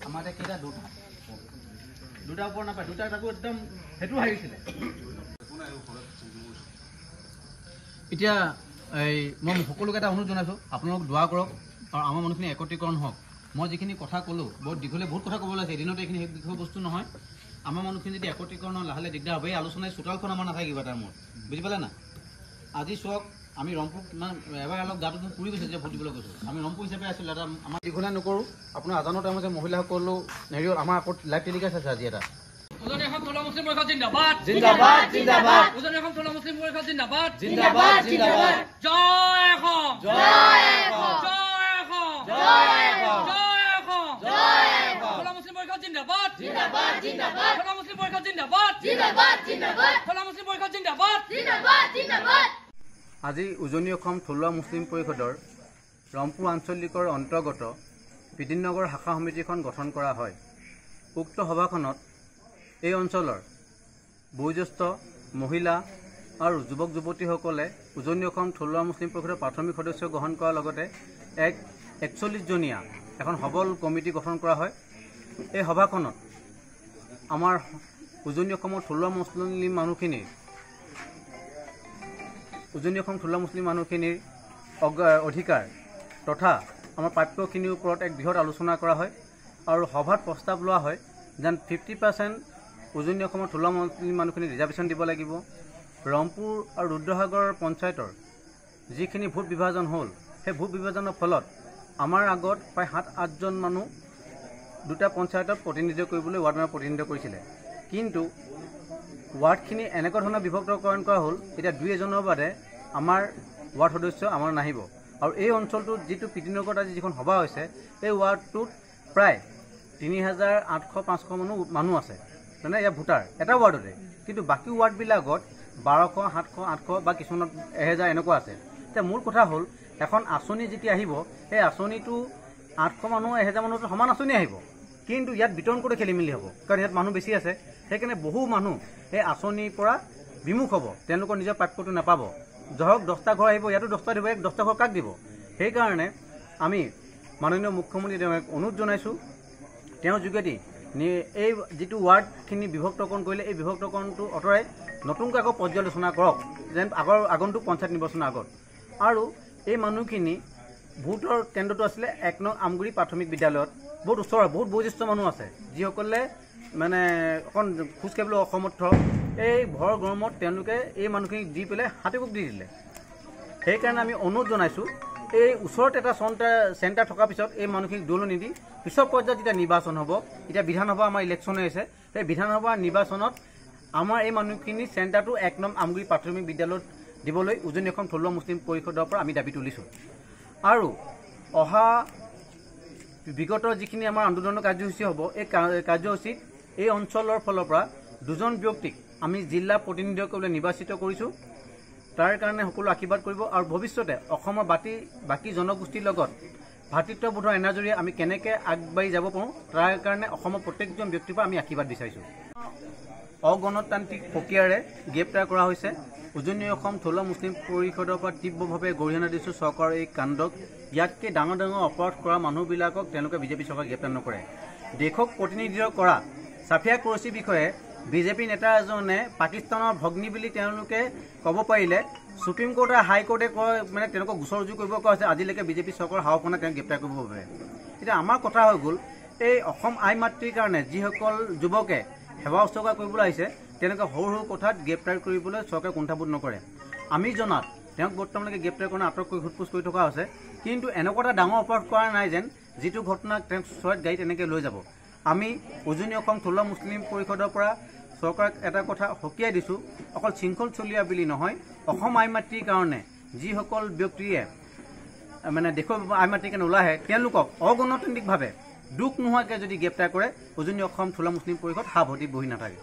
আমাৰ কেইটা দুটা ওপৰ নাপায় দুটা তাকো একদম সেইটো হাৰিছিলে এতিয়া এই মই সকলোকে এটা অনুৰোধ জনাইছোঁ আপোনালোক দোৱা কৰক আৰু আমাৰ মানুহখিনি একত্ৰীকৰণ হওক মই যিখিনি কথা ক'লোঁ বহুত দীঘলীয়া বহুত কথা ক'ব লাগিছে এদিনতে এইখিনি বিষয় বস্তু নহয় আমাৰ মানুহখিনি যদি একত্ৰীকৰণ লাহে দিগদাৰ হ'ব এই আলোচনাই চোতালখন আমাৰ নাথাকিব তাৰ মূৰত বুজি পালে না আজি চাওক আমি ৰংপুৰ মানে এবাৰ অলপ গাটো পুৰি গৈছে যে ভোট দিবলৈ গৈছোঁ আমি ৰংপুৰ হিচাপে আছিলোঁ এটা আমাৰ দীঘলীয়া নকৰোঁ আপোনাৰ আজানৰ টাইমত মহিলাসকলো হেৰি আমাৰ আকৌ লাইভ টেলিকাষ্ট আছে আজি এটা উজনি অসম থলুৱা মুছলিম পৰিষদ জিন্দাবাদ জিন্দাবাদ জিন্দাবাদ উজনি অসম থলুৱা মুছলিম পৰিষদ জিন্দাবাদ জিন্দাবাদ জিন্দাবাদ জয় অসম জয় অসম জয় অসম জয় অসম জয় অসম জয় অসম থলুৱা মুছলিম পৰিষদ জিন্দাবাদ জিন্দাবাদ জিন্দাবাদ থলুৱা মুছলিম পৰিষদ জিন্দাবাদ জিন্দাবাদ জিন্দাবাদ থলুৱা মুছলিম পৰিষদ জিন্দাবাদ জিন্দাবাদ জিন্দাবাদ আজি উজনি অসম থলুৱা মুছলিম পৰিষদৰ ৰংপুৰ আঞ্চলিকৰ অন্তৰ্গত বিদিননগৰ শাখা সমিতিখন গঠন কৰা হয় উক্ত সভাখনত এই অঞ্চলৰ বয়োজ্যেষ্ঠ মহিলা আৰু যুৱক যুৱতীসকলে উজনি অসম থলুৱা মুছলিম পৰিষদৰ প্ৰাথমিক সদস্য গ্ৰহণ কৰাৰ লগতে 41জনীয়া এখন সবল কমিটি গঠন কৰা হয় এই সভাখনত আমাৰ উজনি অসমৰ থলুৱা মুছলিম মানুহখিনিৰ অধিকাৰ তথা আমাৰ প্ৰাপ্যখিনিৰ ওপৰত এক বৃহৎ আলোচনা কৰা হয় আৰু সভাত প্ৰস্তাৱ লোৱা হয় যেন 50% উজনি অসমৰ থলুৱা মুছলিম মানুহখিনিক ৰিজাৰ্ভেশ্যন দিব লাগিব ৰংপুৰ আৰু ৰুদ্ৰসাগৰ পঞ্চায়তৰ যিখিনি ভোট বিভাজন হ'ল সেই ভোট বিভাজনৰ ফলত আমাৰ আগত প্ৰায় 7-8জন মানুহ দুটা পঞ্চায়তত প্ৰতিনিধিত্ব কৰিবলৈ ৱাৰ্ড মেম্বাৰ প্ৰতিনিধিত্ব কৰিছিলে কিন্তু ৱাৰ্ডখিনি এনেকুৱা ধৰণৰ বিভক্তকৰণ কৰা হ'ল এতিয়া 2-এজনৰ বাদে আমাৰ ৱাৰ্ড সদস্য আমাৰ নাহিব আৰু এই অঞ্চলটোত যিটো পিতিনগৰত আজি যিখন সভা হৈছে এই ৱাৰ্ডটোত প্ৰায় 3800-500 মানুহ আছে মানে ইয়াৰ ভোটাৰ এটা ৱাৰ্ডতে কিন্তু বাকী ৱাৰ্ডবিলাকত 1200, 700, 800 বা কিছুমানত 1000 এনেকুৱা আছে এতিয়া মূল কথা হ'ল এখন আঁচনি যেতিয়া আহিব সেই আঁচনিটো 800 মানুহ 1000 মানুহটো সমান আঁচনি আহিব কিন্তু ইয়াত বিতৰণ কৰি খেলি মেলি হ'ব কাৰণ ইয়াত মানুহ বেছি আছে সেইকাৰণে বহু মানুহ এই আঁচনিৰ পৰা বিমুখ হ'ব তেওঁলোকৰ নিজৰ প্ৰাপ্যটো নাপাব ধৰক 10টা ঘৰ আহিব ইয়াতো 10টা দিব 10টা ঘৰ কাক দিব সেইকাৰণে আমি মাননীয় মুখ্যমন্ত্ৰী তেওঁক অনুৰোধ জনাইছোঁ তেওঁৰ যোগেদি এই যিটো ৱাৰ্ডখিনি বিভক্তকৰণ কৰিলে এই বিভক্তকৰণটো অঁতৰাই নতুনকৈ আকৌ পৰ্যালোচনা কৰক যেন আগন্তুক পঞ্চায়ত নিৰ্বাচনৰ আগত আৰু এই মানুহখিনি ভোটৰ কেন্দ্ৰটো আছিলে 1 নং আমগুৰি প্ৰাথমিক বিদ্যালয়ত বহুত ওচৰৰ বহুত বয়োজ্যেষ্ঠ মানুহ আছে যিসকলে মানে অকণ খোজকাঢ়িবলৈ অসমৰ্থ এই ভৰ গৰমত তেওঁলোকে এই মানুহখিনিক দি পেলাই হাতেকুক দি দিলে সেইকাৰণে আমি অনুৰোধ জনাইছোঁ এই ওচৰত এটা চেণ্টাৰ থকাৰ পিছত এই মানুহখিনিক দূৰলৈ নিদি পিছৰ পৰ্যায়ত যেতিয়া নিৰ্বাচন হ'ব এতিয়া বিধানসভা আমাৰ ইলেকশ্যন হৈ আছে সেই বিধানসভা নিৰ্বাচনত আমাৰ এই মানুহখিনি চেণ্টাৰটো 1 নং আমগুৰি প্ৰাথমিক বিদ্যালয়ত দিবলৈ উজনি অসম থলুৱা মুছলিম পৰিষদৰ পৰা আমি দাবী তুলিছোঁ আৰু অহা বিগত যিখিনি আমাৰ আন্দোলনৰ কাৰ্যসূচী হ'ব এই কাৰ্যসূচীত এই অঞ্চলৰ ফালৰ পৰা 2জন ব্যক্তিক আমি জিলা প্ৰতিনিধি কৰিবলৈ নিৰ্বাচিত কৰিছোঁ তাৰ কাৰণে সকলো আশীৰ্বাদ কৰিব আৰু ভৱিষ্যতে অসমৰ বাকী জনগোষ্ঠীৰ লগত ভাতৃত্ববোধৰ এনাজৰিয়ে আমি কেনেকৈ আগবাঢ়ি যাব পাৰোঁ তাৰ কাৰণে অসমৰ প্ৰত্যেকজন ব্যক্তিৰ পৰা আমি আশীৰ্বাদ বিচাৰিছোঁ অগণতান্ত্ৰিক প্ৰক্ৰিয়াৰে গ্ৰেপ্তাৰ কৰা হৈছে উজনি অসম থলুৱা মুছলিম পৰিষদৰ পৰা তীব্ৰভাৱে গৰিহণা দিছোঁ চৰকাৰৰ এই কাণ্ডক ইয়াতকৈ ডাঙৰ অপৰাধ কৰা মানুহবিলাকক তেওঁলোকে বিজেপি চৰকাৰে গ্ৰেপ্তাৰ নকৰে দেশক প্ৰতিনিধিত্ব কৰা ছাফিয়া কুৰেশ্বীৰ বিষয়ে বিজেপি নেতা এজনে পাকিস্তানৰ ভগ্নী বুলি তেওঁলোকে ক'ব পাৰিলে সুপ্ৰিম কোৰ্টে হাইকোৰ্টে কয় মানে তেওঁলোকক গোচৰ ৰুজু কৰিব কোৱা হৈছে আজিলৈকে বিজেপি চৰকাৰৰ সাহসনে তেওঁক গ্ৰেপ্তাৰ কৰিব বাবে এতিয়া আমাৰ কথা হৈ গ'ল এই অসম আই মাতৃৰ কাৰণে যিসকল যুৱকে সেৱা উৎসৰ্গা কৰিবলৈ আহিছে তেওঁলোকে সৰু কথাত গ্ৰেপ্তাৰ কৰিবলৈ চৰকাৰে কুণ্ঠাবোধ নকৰে আমি জনাত তেওঁক বৰ্তমানলৈকে গ্ৰেপ্তাৰ কৰি আটক কৰি সোধপোছ কৰি থকা হৈছে কিন্তু এনেকুৱা এটা ডাঙৰ অপৰাধ কৰা নাই যেন যিটো ঘটনাক তেওঁক ছয়ত গাড়ীত এনেকৈ লৈ যাব আমি উজনি অসম থলুৱা মুছলিম পৰিষদৰ পৰা চৰকাৰক এটা কথা সকীয়াই দিছোঁ অকল শৃংখল চলিয়া বুলি নহয় অসম আই মাতৃৰ কাৰণে যিসকল ব্যক্তিয়ে মানে দেশৰ আই মাতৃৰ কাৰণে ওলাই আহে তেওঁলোকক অগণতান্ত্ৰিকভাৱে দুখ নোহোৱাকৈ যদি গ্ৰেপ্তাৰ কৰে উজনি অসম থলুৱা মুছলিম পৰিষদ সাৱধানে বহি নাথাকে।